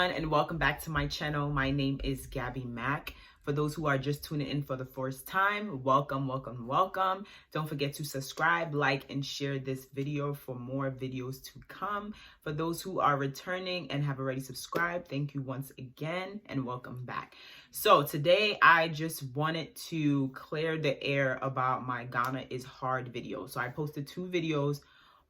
everyone, and welcome back to my channel. My name is Gabby Mack. For those who are just tuning in for the first time, welcome. Don't forget to subscribe, like, and share this video for more videos to come. For those who are returning and have already subscribed, thank you once again and welcome back. So today I just wanted to clear the air about my Ghana is hard video. So I posted two videos.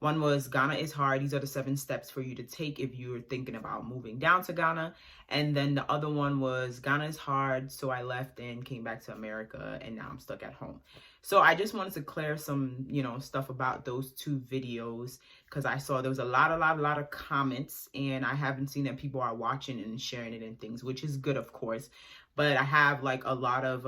One was Ghana is hard. These are the 7 steps for you to take if you're thinking about moving down to Ghana. And then the other one was Ghana is hard. So I left and came back to America and now I'm stuck at home. So I just wanted to clear some, stuff about those two videos because I saw there was a lot of comments and I haven't seen that people are watching and sharing it and things, which is good, of course. But I have like a lot of,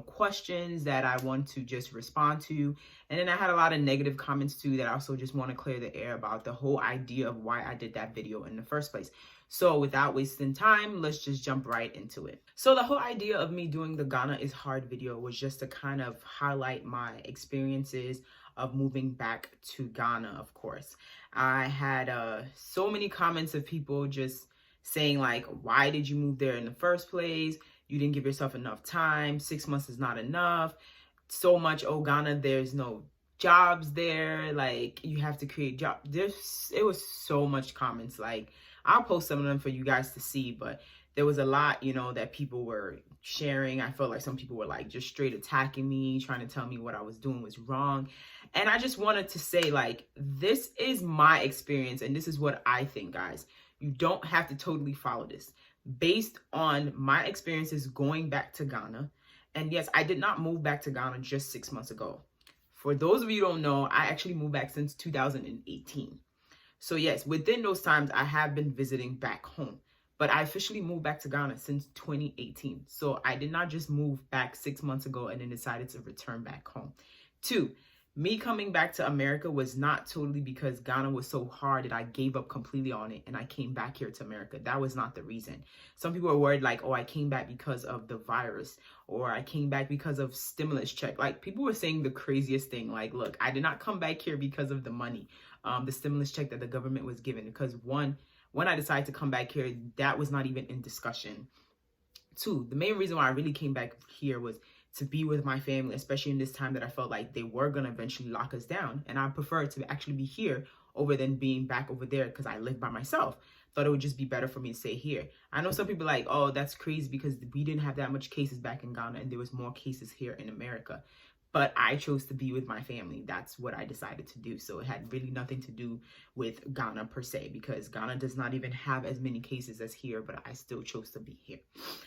questions that I want to just respond to. And then I had a lot of negative comments too that I also just want to clear the air about the whole idea of why I did that video in the first place. So without wasting time, let's just jump right into it. So the whole idea of me doing the Ghana is hard video was just to kind of highlight my experiences of moving back to Ghana, of course. I had so many comments of people just saying like, why did you move there in the first place? You didn't give yourself enough time. 6 months is not enough. So much, oh, Ghana, there's no jobs there. Like, you have to create jobs. It was so much comments. Like, I'll post some of them for you guys to see, but there was a lot, that people were sharing. I felt like some people were like just straight attacking me, trying to tell me what I was doing was wrong. And I just wanted to say, like, this is my experience and this is what I think, guys. You don't have to totally follow this. Based on my experiences going back to Ghana. And yes, I did not move back to Ghana just 6 months ago. For those of you who don't know, I actually moved back since 2018. So yes, within those times, I have been visiting back home. But I officially moved back to Ghana since 2018. So I did not just move back 6 months ago and then decided to return back home. 2, me coming back to America was not totally because Ghana was so hard that I gave up completely on it and I came back here to America. That was not the reason. Some people are worried like, oh, I came back because of the virus or I came back because of stimulus check. Like, people were saying the craziest thing. Like, look, I did not come back here because of the money, the stimulus check that the government was giving. Because when I decided to come back here, that was not even in discussion. 2, the main reason why I really came back here was to be with my family, especially in this time that I felt like they were going to eventually lock us down. And I prefer to actually be here over than being back over there because I live by myself. Thought it would just be better for me to stay here. I know some people are like, oh, that's crazy because we didn't have that much cases back in Ghana and there was more cases here in America. But I chose to be with my family. That's what I decided to do. So it had really nothing to do with Ghana per se, because Ghana does not even have as many cases as here, but I still chose to be here.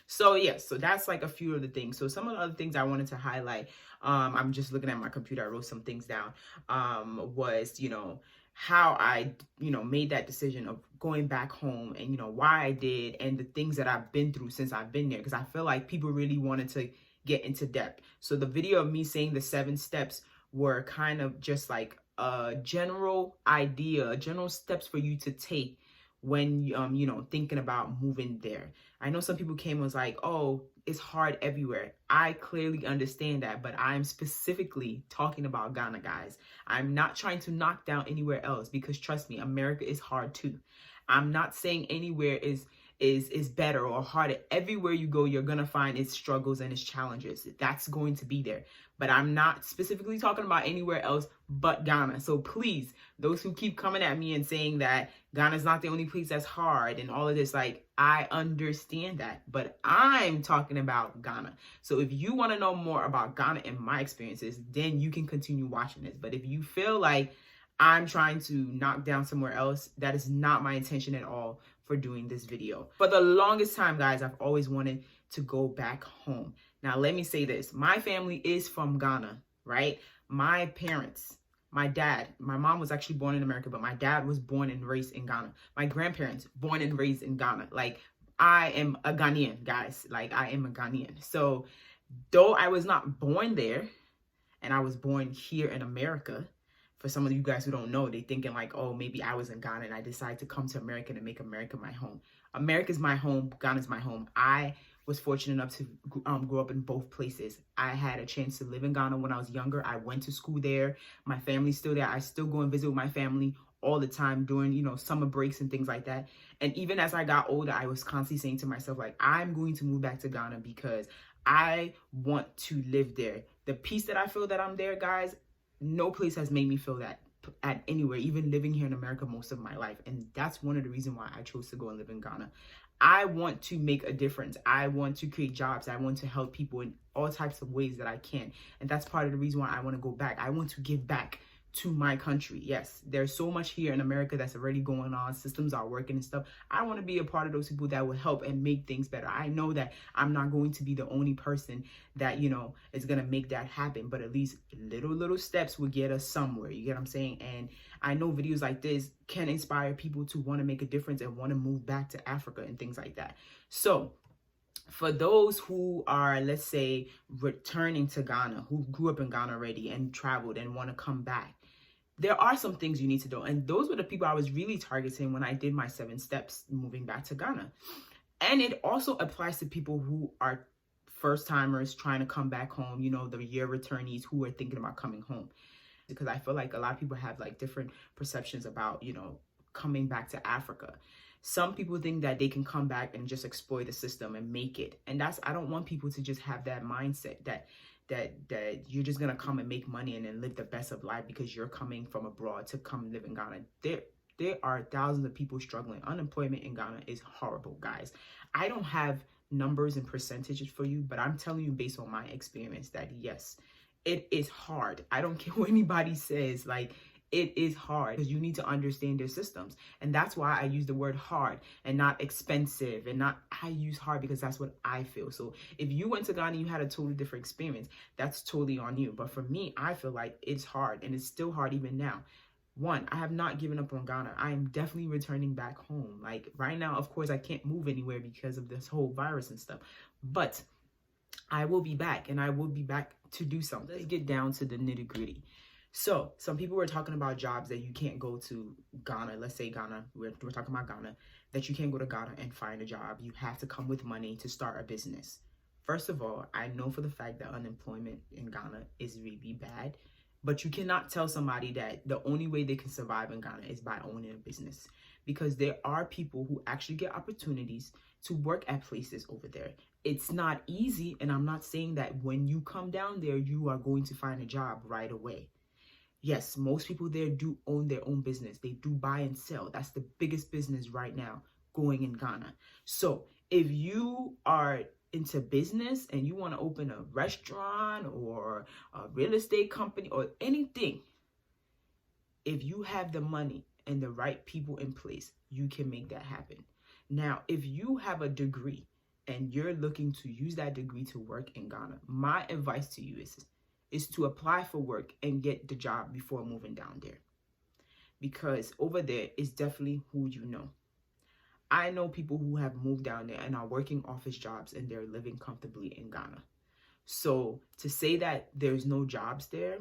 So yes, so that's like a few of the things. So some of the other things I wanted to highlight, I'm just looking at my computer, I wrote some things down, was, how I, made that decision of going back home and, why I did and the things that I've been through since I've been there. Because I feel like people really wanted to get into depth. So the video of me saying the 7 steps were kind of just like a general idea, general steps for you to take when, thinking about moving there. I know some people came and was like, oh, it's hard everywhere. I clearly understand that, but I'm specifically talking about Ghana, guys. I'm not trying to knock down anywhere else because trust me, America is hard too. I'm not saying anywhere is better or harder. Everywhere you go, you're going to find its struggles and its challenges. That's going to be there. But I'm not specifically talking about anywhere else but Ghana. So please, those who keep coming at me and saying that Ghana is not the only place that's hard and all of this, like, I understand that, but I'm talking about Ghana. So if you want to know more about Ghana and my experiences, then you can continue watching this. But if you feel like I'm trying to knock down somewhere else, that is not my intention at all for doing this video. For the longest time, guys, I've always wanted to go back home. Now, let me say this. My family is from Ghana, right? My parents, my dad, my mom was actually born in America, but my dad was born and raised in Ghana. My grandparents, born and raised in Ghana. Like, I am a Ghanaian, guys. Like, I am a Ghanaian. So, though I was not born there, and I was born here in America, for some of you guys who don't know, they thinking like, oh, maybe I was in Ghana and I decided to come to America and make America my home. America's my home. Ghana's my home. I was fortunate enough to grow up in both places. I had a chance to live in Ghana when I was younger. I went to school there. My family's still there. I still go and visit with my family all the time during, you know, summer breaks and things like that. And even as I got older, I was constantly saying to myself, like, I'm going to move back to Ghana because I want to live there. The peace that I feel that I'm there, guys, no place has made me feel that at anywhere, even living here in America most of my life. And that's one of the reasons why I chose to go and live in Ghana. I want to make a difference. I want to create jobs. I want to help people in all types of ways that I can. And that's part of the reason why I want to go back. I want to give back to my country. Yes, there's so much here in America that's already going on. Systems are working and stuff. I want to be a part of those people that will help and make things better. I know that I'm not going to be the only person that, you know, is going to make that happen, but at least little steps will get us somewhere. You get what I'm saying? And I know videos like this can inspire people to want to make a difference and want to move back to Africa and things like that. So for those who are, let's say, returning to Ghana, who grew up in Ghana already and traveled and want to come back, there are some things you need to do. And those were the people I was really targeting when I did my 7 steps moving back to Ghana. And it also applies to people who are first timers trying to come back home, you know, the year returnees who are thinking about coming home. Because I feel like a lot of people have like different perceptions about, you know, coming back to Africa. Some people think that they can come back and just exploit the system and make it. And I don't want people to just have that mindset that you're just gonna come and make money and then live the best of life because you're coming from abroad to come live in Ghana. There are thousands of people struggling. Unemployment in Ghana is horrible, guys. I don't have numbers and percentages for you, but I'm telling you based on my experience that yes, it is hard. I don't care what anybody says, like, it is hard because you need to understand their systems. And that's why I use the word hard and not expensive, and not, I use hard because that's what I feel. So if you went to Ghana, you had a totally different experience, that's totally on you. But for me, I feel like it's hard, and it's still hard even now. One, I have not given up on Ghana. I am definitely returning back home. Like right now, of course, I can't move anywhere because of this whole virus and stuff, but I will be back, and I will be back to do something. Let's get down to the nitty gritty. So some people were talking about jobs that you can't go to Ghana. Let's say Ghana, we're talking about Ghana, that you can't go to Ghana and find a job. You have to come with money to start a business. First of all, I know for the fact that unemployment in Ghana is really bad, but you cannot tell somebody that the only way they can survive in Ghana is by owning a business, because there are people who actually get opportunities to work at places over there. It's not easy, and I'm not saying that when you come down there, you are going to find a job right away. Yes, most people there do own their own business. They do buy and sell. That's the biggest business right now going in Ghana. So if you are into business and you want to open a restaurant or a real estate company or anything, if you have the money and the right people in place, you can make that happen. Now, if you have a degree and you're looking to use that degree to work in Ghana, my advice to you is to apply for work and get the job before moving down there, because over there is definitely who you know. I know people who have moved down there and are working office jobs and they're living comfortably in Ghana. So to say that there's no jobs there,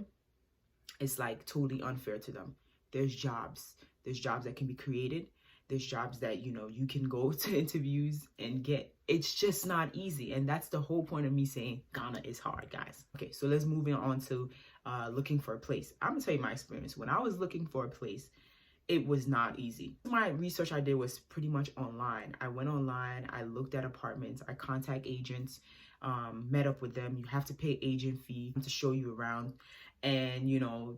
it's like totally unfair to them. There's jobs that can be created. There's jobs that, you know, you can go to interviews and get. It's just not easy. And that's the whole point of me saying Ghana is hard, guys. Okay, so let's move on to looking for a place. I'm gonna tell you my experience. When I was looking for a place, it was not easy. My research I did was pretty much online. I went online, I looked at apartments, I contact agents, met up with them. You have to pay agent fee to show you around. And, you know,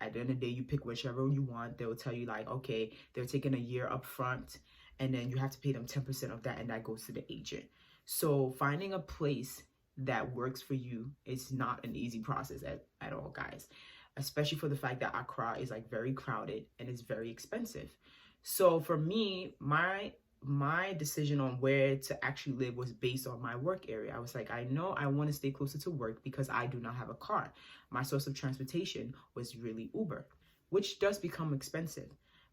at the end of the day, you pick whichever you want. They'll tell you like, okay, they're taking a year up front, and then you have to pay them 10% of that, and that goes to the agent. So finding a place that works for you is not an easy process at all, guys, especially for the fact that Accra is like very crowded and it's very expensive. So for me, my decision on where to actually live was based on my work area. I was like, I know I want to stay closer to work because I do not have a car. My source of transportation was really Uber, which does become expensive,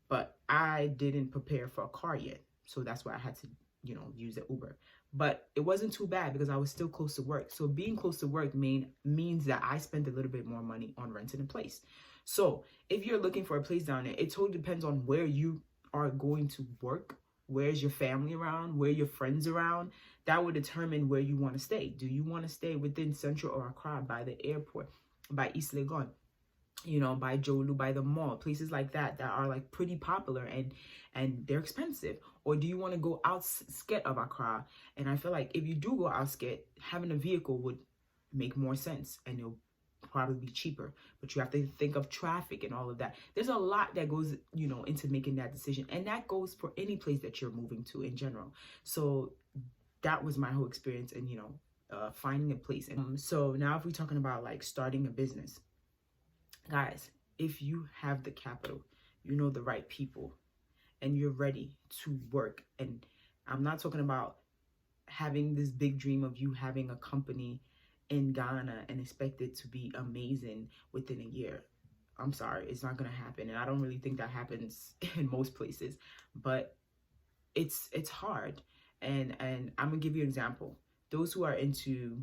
but I didn't prepare for a car yet. So that's why I had to, you know, use the Uber. But it wasn't too bad because I was still close to work. So being close to work means that I spent a little bit more money on renting a place. So if you're looking for a place down there, it totally depends on where you are going to work. Where's your family around? Where your friends around? That will determine where you want to stay. Do you want to stay within Central or Accra by the airport, by East Legon? you know, by Jolu, by the mall, places like that are like pretty popular and they're expensive? Or do you want to go outskirts of Accra? And I feel like if you do go outskirts, having a vehicle would make more sense and it'll probably be cheaper. But you have to think of traffic and all of that. There's a lot that goes, you know, into making that decision, and that goes for any place that you're moving to in general. So that was my whole experience, and you know, finding a place. And so now if we're talking about like starting a business, guys, if you have the capital, you know the right people, and you're ready to work, and I'm not talking about having this big dream of you having a company in Ghana and expect it to be amazing within a year. I'm sorry, it's not gonna happen, and I don't really think that happens in most places. But it's hard, and I'm gonna give you an example. Those who are into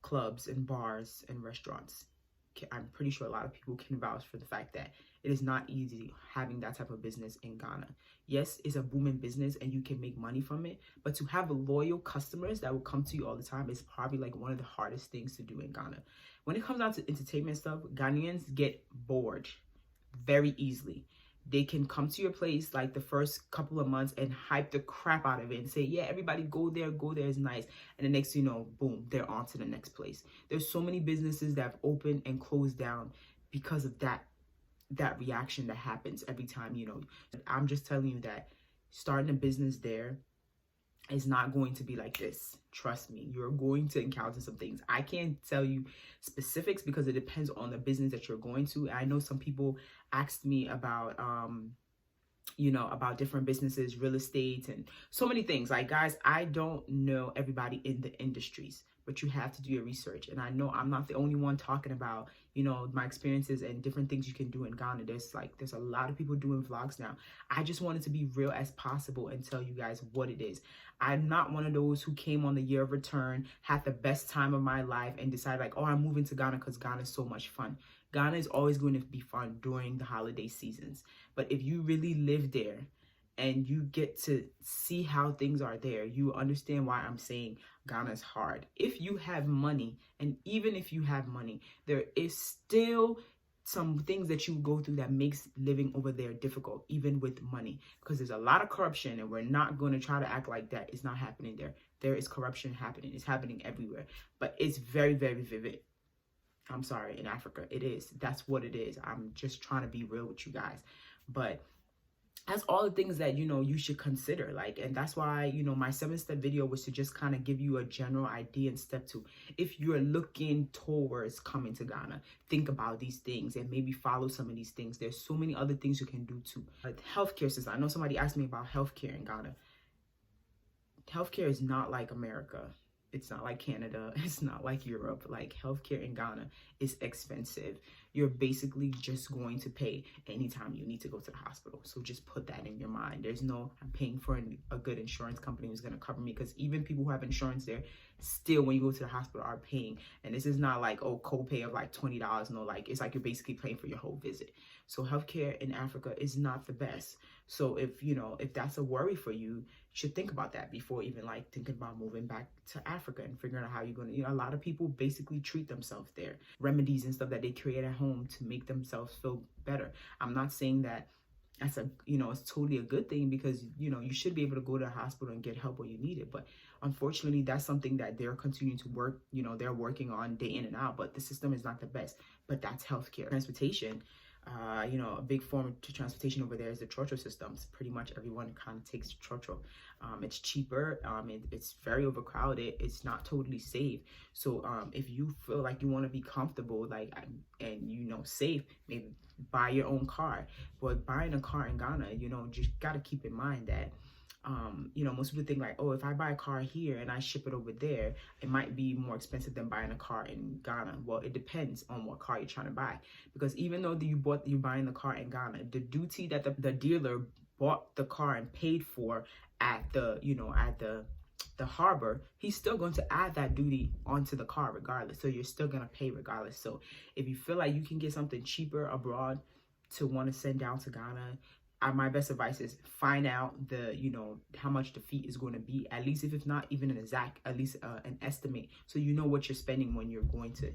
clubs and bars and restaurants, I'm pretty sure a lot of people can vouch for the fact that it is not easy having that type of business in Ghana. Yes, it's a booming business and you can make money from it, but to have loyal customers that will come to you all the time is probably like one of the hardest things to do in Ghana. When it comes down to entertainment stuff, Ghanaians get bored very easily. They can come to your place like the first couple of months and hype the crap out of it and say, yeah, everybody go there is nice. And the next, you know, boom, they're on to the next place. There's so many businesses that have opened and closed down because of that reaction that happens every time, you know. I'm just telling you that starting a business there is not going to be like this. Trust me, you're going to encounter some things. I can't tell you specifics because it depends on the business that you're going to. I know some people asked me about you know, about different businesses, real estate, and so many things. Like, guys, I don't know everybody in the industries, but you have to do your research. And I know I'm not the only one talking about, you know, my experiences and different things you can do in Ghana. There's a lot of people doing vlogs now. I just wanted to be real as possible and tell you guys what it is. I'm not one of those who came on the year of return, had the best time of my life, and decided like, oh, I'm moving to Ghana because Ghana is so much fun. Ghana is always going to be fun during the holiday seasons. But if you really live there and you get to see how things are there, you understand why I'm saying Ghana is hard. If you have money, and even if you have money, there is still some things that you go through that makes living over there difficult, even with money, because there's a lot of corruption, and we're not going to try to act like that it's not happening there. There is corruption happening. It's happening everywhere, but it's very, very vivid. I'm sorry, in Africa, it is. That's what it is. I'm just trying to be real with you guys. But that's all the things that, you know, you should consider. Like, and that's why, you know, my 7-step video was to just kind of give you a general idea. And step 2, if you're looking towards coming to Ghana, think about these things and maybe follow some of these things. There's so many other things you can do too. Like healthcare system. I know somebody asked me about healthcare in Ghana. Healthcare is not like America. It's not like Canada. It's not like Europe. Like, healthcare in Ghana is expensive. You're basically just going to pay anytime you need to go to the hospital. So just put that in your mind. There's no, I'm paying for a good insurance company who's going to cover me, because even people who have insurance there, still when you go to the hospital are paying. And this is not like, oh, copay of like $20. No, like, it's like you're basically paying for your whole visit. So healthcare in Africa is not the best. So if, you know, if that's a worry for you, you should think about that before even like thinking about moving back to Africa and figuring out how you're going to, you know, a lot of people basically treat themselves there. Remedies and stuff that they create at home to make themselves feel better. I'm not saying that that's a, you know, it's totally a good thing, because, you know, you should be able to go to the hospital and get help when you need it. But unfortunately, that's something that they're continuing to work, you know, they're working on day in and out, but the system is not the best. But that's healthcare. Transportation, you know, a big form of transportation over there is the trotro systems. Pretty much everyone kind of takes trotro. It's cheaper. It's very overcrowded. It's not totally safe. So if you feel like you want to be comfortable, like, and, you know, safe, maybe buy your own car. But buying a car in Ghana, you know, just got to keep in mind that you know, most people think like, oh, if I buy a car here and I ship it over there, it might be more expensive than buying a car in Ghana. Well, it depends on what car you're trying to buy, because even though you're buying the car in Ghana, the duty that the dealer bought the car and paid for at the, you know, at the harbor, he's still going to add that duty onto the car regardless. So you're still going to pay regardless. So if you feel like you can get something cheaper abroad to want to send down to Ghana, my best advice is find out the, how much the fee is going to be, at least if it's not even an exact, at least an estimate, so you know what you're spending when you're going to,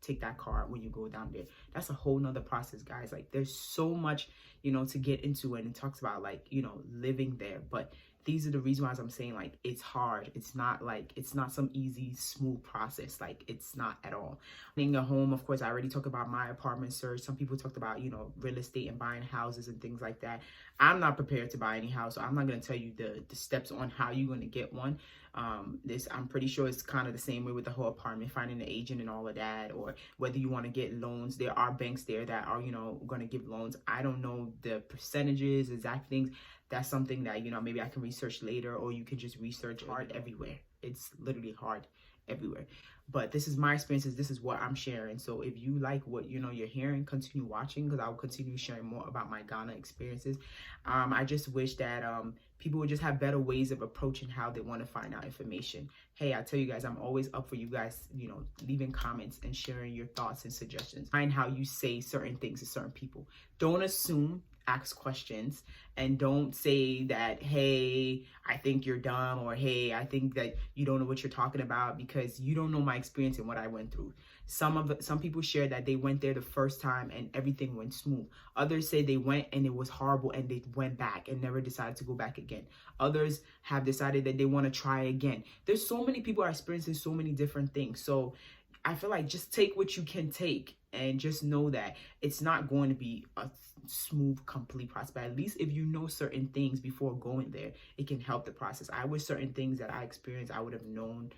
take that car when you go down there. That's a whole nother process, guys. Like, there's so much, to get into, and it talks about, like, living there. But these are the reasons why I'm saying, like, it's hard. It's not some easy, smooth process. Like, it's not at all. Finding a home, of course, I already talked about my apartment search. Some people talked about, real estate and buying houses and things like that. I'm not prepared to buy any house, so I'm not going to tell you the steps on how you're going to get one. I'm pretty sure it's kind of the same way with the whole apartment, finding an agent and all of that, or whether you want to get loans. There are banks there that are, going to give loans. I don't know the percentages, exact things. That's something that, maybe I can research later, or you can just research. Hard everywhere. It's literally hard everywhere. But this is my experiences. This is what I'm sharing. So if you like what, you're hearing, continue watching, because I will continue sharing more about my Ghana experiences. I just wish that people would just have better ways of approaching how they want to find out information. Hey, I tell you guys, I'm always up for you guys, leaving comments and sharing your thoughts and suggestions. Find how you say certain things to certain people. Don't assume. Ask questions, and don't say that, hey, I think you're dumb, or hey, I think that you don't know what you're talking about, because you don't know my experience and what I went through. Some people share that they went there the first time and everything went smooth. Others say they went and it was horrible and they went back and never decided to go back again. Others have decided that they want to try again. There's so many people are experiencing so many different things. So I feel like just take what you can take, and just know that it's not going to be a smooth, complete process. But at least if you know certain things before going there, it can help the process. I wish certain things that I experienced, I would have known,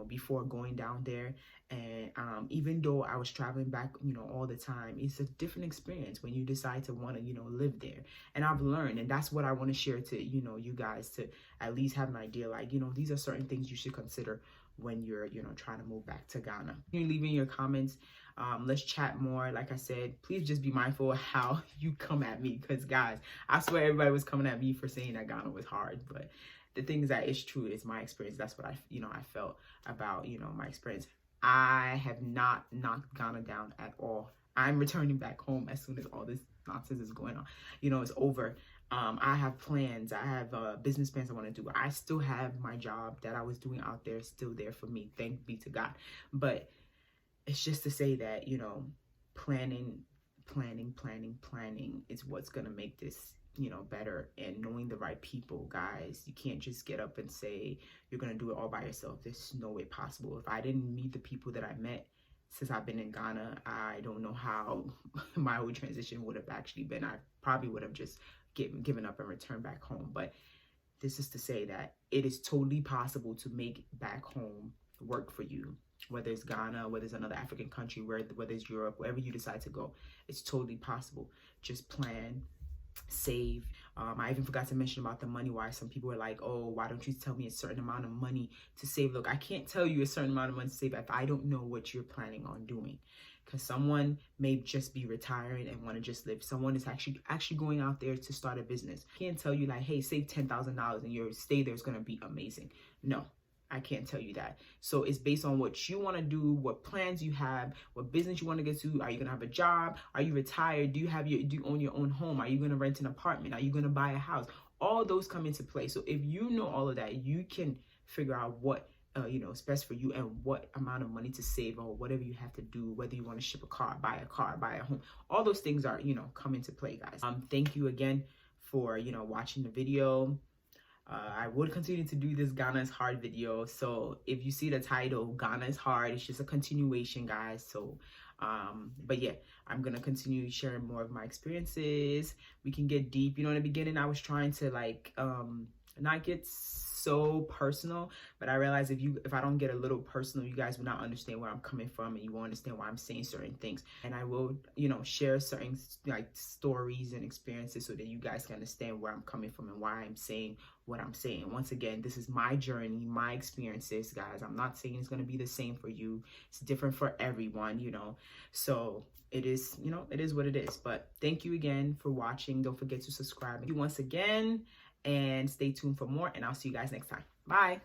before going down there. And even though I was traveling back, all the time, it's a different experience when you decide to want to, live there. And I've learned, and that's what I want to share to, you guys, to at least have an idea, like, these are certain things you should consider when you're, trying to move back to Ghana. You're leaving your comments. Let's chat more. Like I said, please just be mindful of how you come at me, because guys, I swear everybody was coming at me for saying that Ghana was hard. But the thing is that it's true. It's my experience. That's what I felt about, my experience. I have not knocked Ghana down at all. I'm returning back home as soon as all this nonsense is going on. It's over. I have plans. I have business plans I want to do. I still have my job that I was doing out there still there for me. Thank be to God. But it's just to say that, planning is what's going to make this, better. And knowing the right people, guys. You can't just get up and say you're going to do it all by yourself. There's no way possible. If I didn't meet the people that I met since I've been in Ghana, I don't know how my whole transition would have actually been. I probably would have just given up and returned back home. But this is to say that it is totally possible to make back home work for you. Whether it's Ghana, whether it's another African country, whether it's Europe, wherever you decide to go, it's totally possible. Just plan, save. I even forgot to mention about the money, why some people are like, oh, why don't you tell me a certain amount of money to save? Look, I can't tell you a certain amount of money to save if I don't know what you're planning on doing. Because someone may just be retiring and want to just live. Someone is actually going out there to start a business. I can't tell you like, hey, save $10,000 and your stay there is going to be amazing. No, I can't tell you that. So it's based on what you want to do, what plans you have, what business you want to get to. Are you going to have a job? Are you retired? Do you own your own home? Are you going to rent an apartment? Are you going to buy a house? All those come into play. So if you know all of that, you can figure out what is best for you and what amount of money to save, or whatever you have to do, whether you want to ship a car, buy a home. All those things are, come into play, guys. Thank you again for, watching the video. I would continue to do this Ghana is hard video. So if you see the title, Ghana is hard, it's just a continuation, guys. So, but yeah, I'm going to continue sharing more of my experiences. We can get deep. In the beginning, I was trying to not get so personal, but I realized if I don't get a little personal, you guys will not understand where I'm coming from, and you won't understand why I'm saying certain things. And I will, share certain stories and experiences so that you guys can understand where I'm coming from and why I'm saying what I'm saying. Once again, this is my journey, my experiences, guys. I'm not saying it's going to be the same for you. It's different for everyone, So it is, it is what it is. But thank you again for watching. Don't forget to subscribe once again. And stay tuned for more, and I'll see you guys next time. Bye.